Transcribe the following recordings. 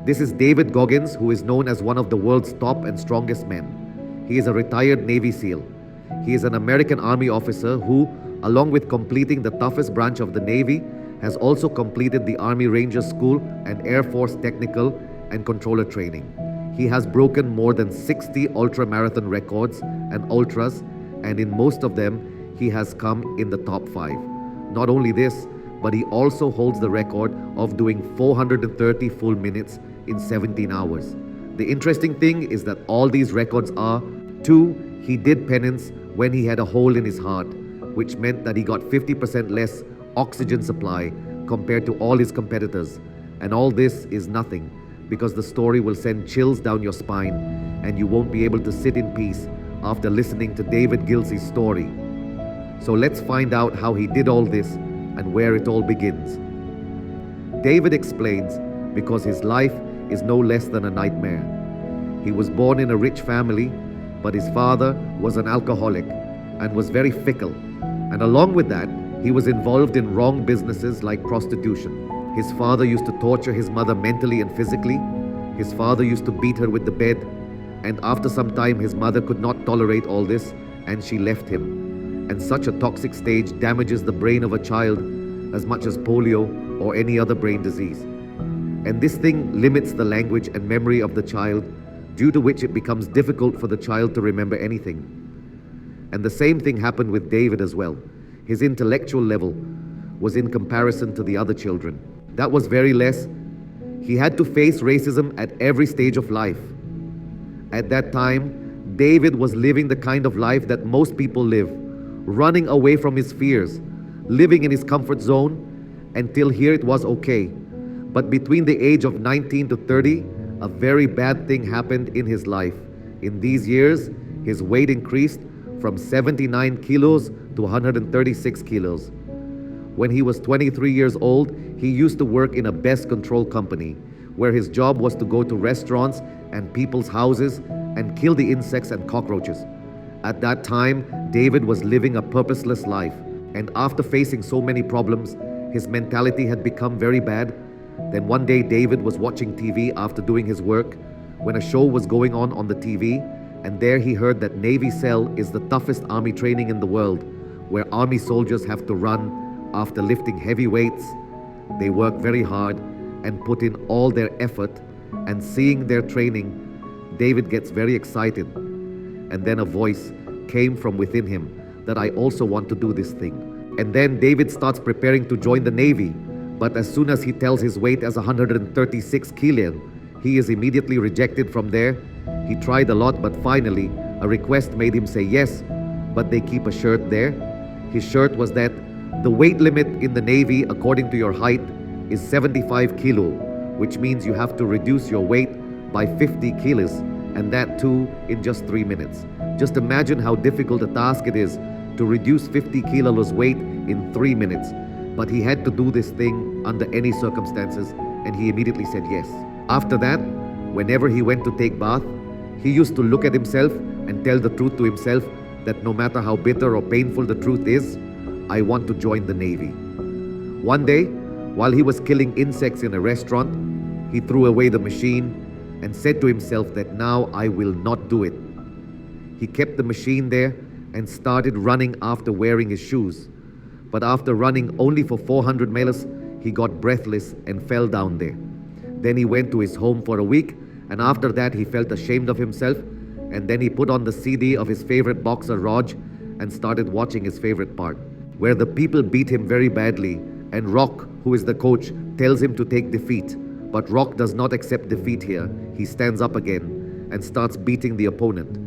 This is David Goggins, who is known as one of the world's top and strongest men. He is a retired Navy SEAL. He is an American Army officer who, along with completing the toughest branch of the Navy, has also completed the Army Rangers School and Air Force Technical and Controller training. He has broken more than 60 ultra-marathon records and ultras, and in most of them, he has come in the top 5. Not only this, but he also holds the record of doing 430 full minutes in 17 hours. The interesting thing is that all these records are: 2, he did penance when he had a hole in his heart, which meant that he got 50% less oxygen supply compared to all his competitors. And all this is nothing, because the story will send chills down your spine and you won't be able to sit in peace after listening to David Gilsey's story. So let's find out how he did all this and where it all begins. David explains because his life is no less than a nightmare. He was born in a rich family, but his father was an alcoholic and was very fickle. And along with that, he was involved in wrong businesses like prostitution. His father used to torture his mother mentally and physically. His father used to beat her with the bed. And after some time, his mother could not tolerate all this and she left him. And such a toxic stage damages the brain of a child as much as polio or any other brain disease. And this thing limits the language and memory of the child, due to which it becomes difficult for the child to remember anything. And the same thing happened with David as well. His intellectual level was in comparison to the other children. That was very less. He had to face racism at every stage of life. At that time, David was living the kind of life that most people live, running away from his fears, living in his comfort zone, until here it was okay. But between the age of 19 to 30, a very bad thing happened in his life. In these years, his weight increased from 79 kilos to 136 kilos. When he was 23 years old, he used to work in a pest control company, where his job was to go to restaurants and people's houses and kill the insects and cockroaches. At that time, David was living a purposeless life, and after facing so many problems, his mentality had become very bad. Then one day, David was watching TV after doing his work when a show was going on the TV, and there he heard that Navy SEAL is the toughest army training in the world, where army soldiers have to run after lifting heavy weights. They work very hard and put in all their effort, and seeing their training, David gets very excited. And then a voice came from within him that I also want to do this thing. And then David starts preparing to join the Navy, but as soon as he tells his weight as 136 kilo, he is immediately rejected from there. He tried a lot, but finally a request made him say yes, but they keep a shirt there. His shirt was that the weight limit in the Navy, according to your height, is 75 kilo, which means you have to reduce your weight by 50 kilos, and that too in just 3 minutes. Just imagine how difficult a task it is to reduce 50 kilos weight in 3 minutes. But he had to do this thing under any circumstances, and he immediately said yes. After that, whenever he went to take bath, he used to look at himself and tell the truth to himself that no matter how bitter or painful the truth is, I want to join the Navy. One day, while he was killing insects in a restaurant, he threw away the machine and said to himself that now I will not do it. He kept the machine there and started running after wearing his shoes. But after running only for 400 meters, he got breathless and fell down there. Then he went to his home for a week, and after that he felt ashamed of himself, and then he put on the CD of his favorite boxer Raj and started watching his favorite part, where the people beat him very badly, and Rock, who is the coach, tells him to take defeat. But Rock does not accept defeat here. He stands up again and starts beating the opponent.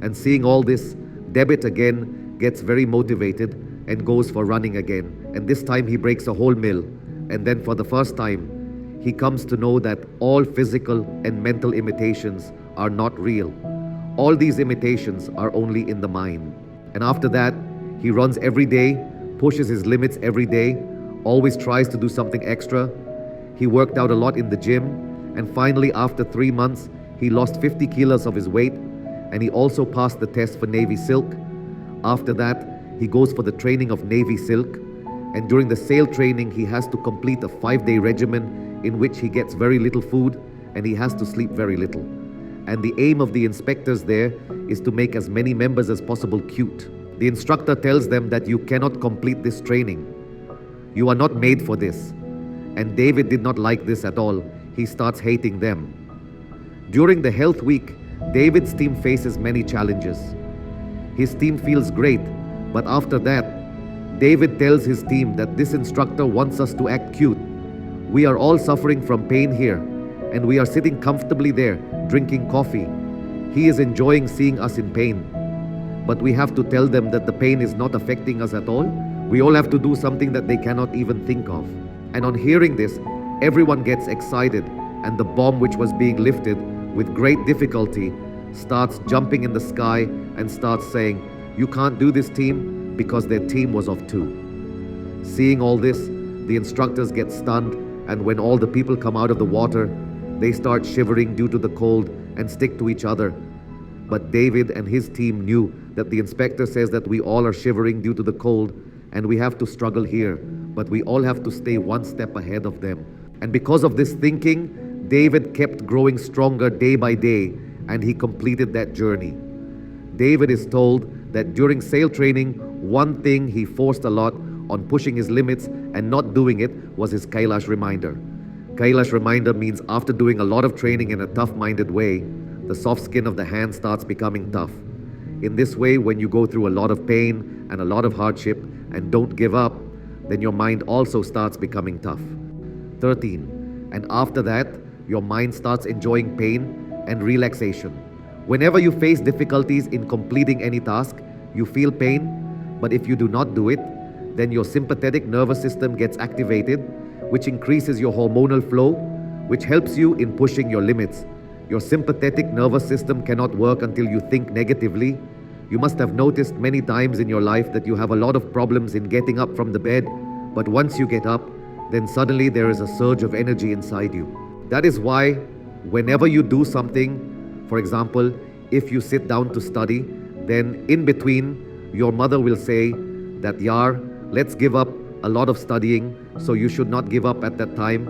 And seeing all this, David again gets very motivated and goes for running again. And this time he breaks a whole mill. And then for the first time, he comes to know that all physical and mental imitations are not real. All these imitations are only in the mind. And after that, he runs every day, pushes his limits every day, always tries to do something extra. He worked out a lot in the gym, and finally after 3 months, he lost 50 kilos of his weight, and he also passed the test for Navy Silk. After that, he goes for the training of Navy Silk, and during the SEAL training, he has to complete a 5-day regimen in which he gets very little food and he has to sleep very little. And the aim of the inspectors there is to make as many members as possible cute. The instructor tells them that you cannot complete this training. You are not made for this. And David did not like this at all. He starts hating them. During the health week, David's team faces many challenges. His team feels great, but after that, David tells his team that this instructor wants us to act cute. We are all suffering from pain here, and we are sitting comfortably there, drinking coffee. He is enjoying seeing us in pain. But we have to tell them that the pain is not affecting us at all. We all have to do something that they cannot even think of. And on hearing this, everyone gets excited, and the bomb which was being lifted with great difficulty starts jumping in the sky and starts saying, "You can't do this, team," because their team was of two. Seeing all this, the instructors get stunned, and when all the people come out of the water, they start shivering due to the cold and stick to each other. But David and his team knew that the inspector says that we all are shivering due to the cold, and we have to struggle here, but we all have to stay one step ahead of them. And because of this thinking, David kept growing stronger day by day, and he completed that journey. David is told that during sail training, one thing he forced a lot on pushing his limits and not doing it was his Kailash reminder. Kailash reminder means after doing a lot of training in a tough-minded way, the soft skin of the hand starts becoming tough. In this way, when you go through a lot of pain and a lot of hardship and don't give up, then your mind also starts becoming tough. 13. And after that, your mind starts enjoying pain and relaxation. Whenever you face difficulties in completing any task, you feel pain, but if you do not do it, then your sympathetic nervous system gets activated, which increases your hormonal flow, which helps you in pushing your limits. Your sympathetic nervous system cannot work until you think negatively. You must have noticed many times in your life that you have a lot of problems in getting up from the bed, but once you get up, then suddenly there is a surge of energy inside you. That is why whenever you do something, for example, if you sit down to study, then in between, your mother will say that, "Yar, let's give up a lot of studying, so you should not give up at that time."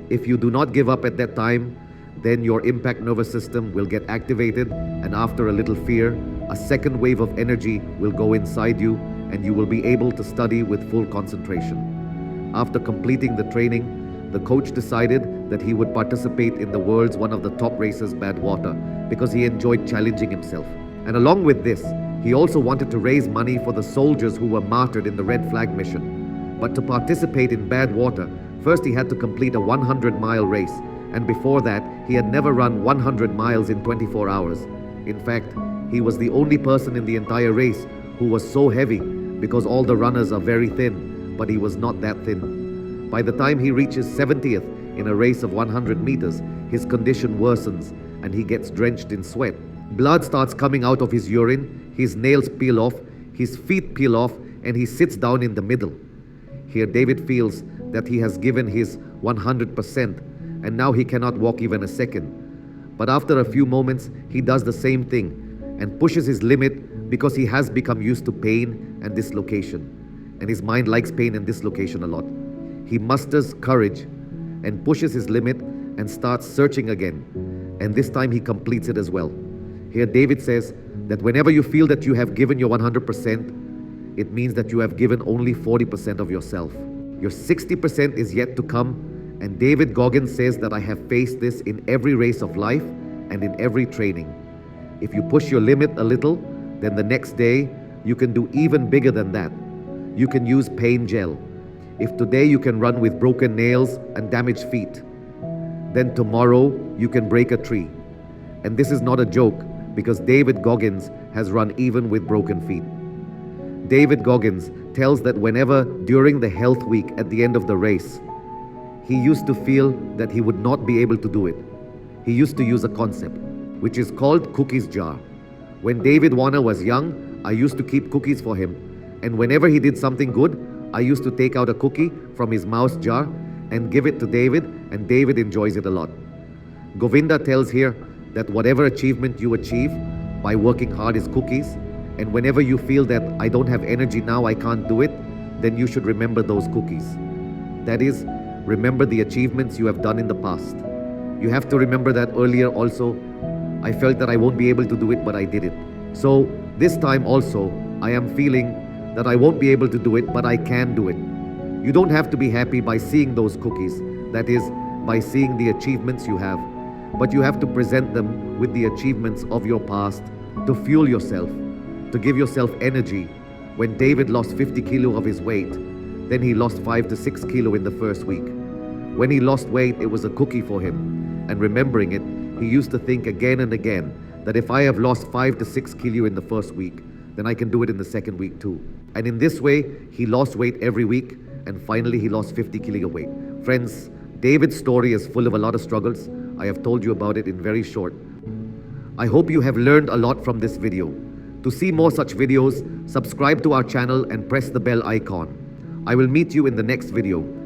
If you do not give up at that time, then your impact nervous system will get activated, and after a little fear, a second wave of energy will go inside you, and you will be able to study with full concentration. After completing the training, the coach decided that he would participate in the world's one of the top races, Badwater, because he enjoyed challenging himself. And along with this, he also wanted to raise money for the soldiers who were martyred in the Red Flag mission. But to participate in Badwater, first he had to complete a 100-mile race, and before that, he had never run 100 miles in 24 hours. In fact, he was the only person in the entire race who was so heavy because all the runners are very thin, but he was not that thin. By the time he reaches 70th in a race of 100 meters, his condition worsens and he gets drenched in sweat. Blood starts coming out of his urine, his nails peel off, his feet peel off, and he sits down in the middle. Here David feels that he has given his 100%, and now he cannot walk even a second. But after a few moments, he does the same thing and pushes his limit because he has become used to pain and dislocation. And his mind likes pain and dislocation a lot. He musters courage and pushes his limit and starts searching again. And this time he completes it as well. Here David says that whenever you feel that you have given your 100%, it means that you have given only 40% of yourself. Your 60% is yet to come. And David Goggins says that I have faced this in every race of life and in every training. If you push your limit a little, then the next day you can do even bigger than that. You can use pain gel. If today you can run with broken nails and damaged feet, then tomorrow you can break a tree. And this is not a joke, because David Goggins has run even with broken feet. David Goggins tells that whenever during the health week at the end of the race, he used to feel that he would not be able to do it. He used to use a concept, which is called cookies jar. When David Warner was young, I used to keep cookies for him. And whenever he did something good, I used to take out a cookie from his mouse jar and give it to David, and David enjoys it a lot. Govinda tells here that whatever achievement you achieve by working hard is cookies, and whenever you feel that I don't have energy now, I can't do it, then you should remember those cookies. That is, remember the achievements you have done in the past. You have to remember that earlier also, I felt that I won't be able to do it, but I did it. So this time also, I am feeling that I won't be able to do it, but I can do it. You don't have to be happy by seeing those cookies, that is, by seeing the achievements you have, but you have to present them with the achievements of your past to fuel yourself, to give yourself energy. When David lost 50 kilo of his weight, then he lost 5 to 6 kilo in the first week. When he lost weight, it was a cookie for him. And remembering it, he used to think again and again that if I have lost 5 to 6 kilo in the first week, then I can do it in the second week too. And in this way, he lost weight every week, and finally he lost 50 kilo weight. Friends, David's story is full of a lot of struggles. I have told you about it in very short. I hope you have learned a lot from this video. To see more such videos, subscribe to our channel and press the bell icon. I will meet you in the next video.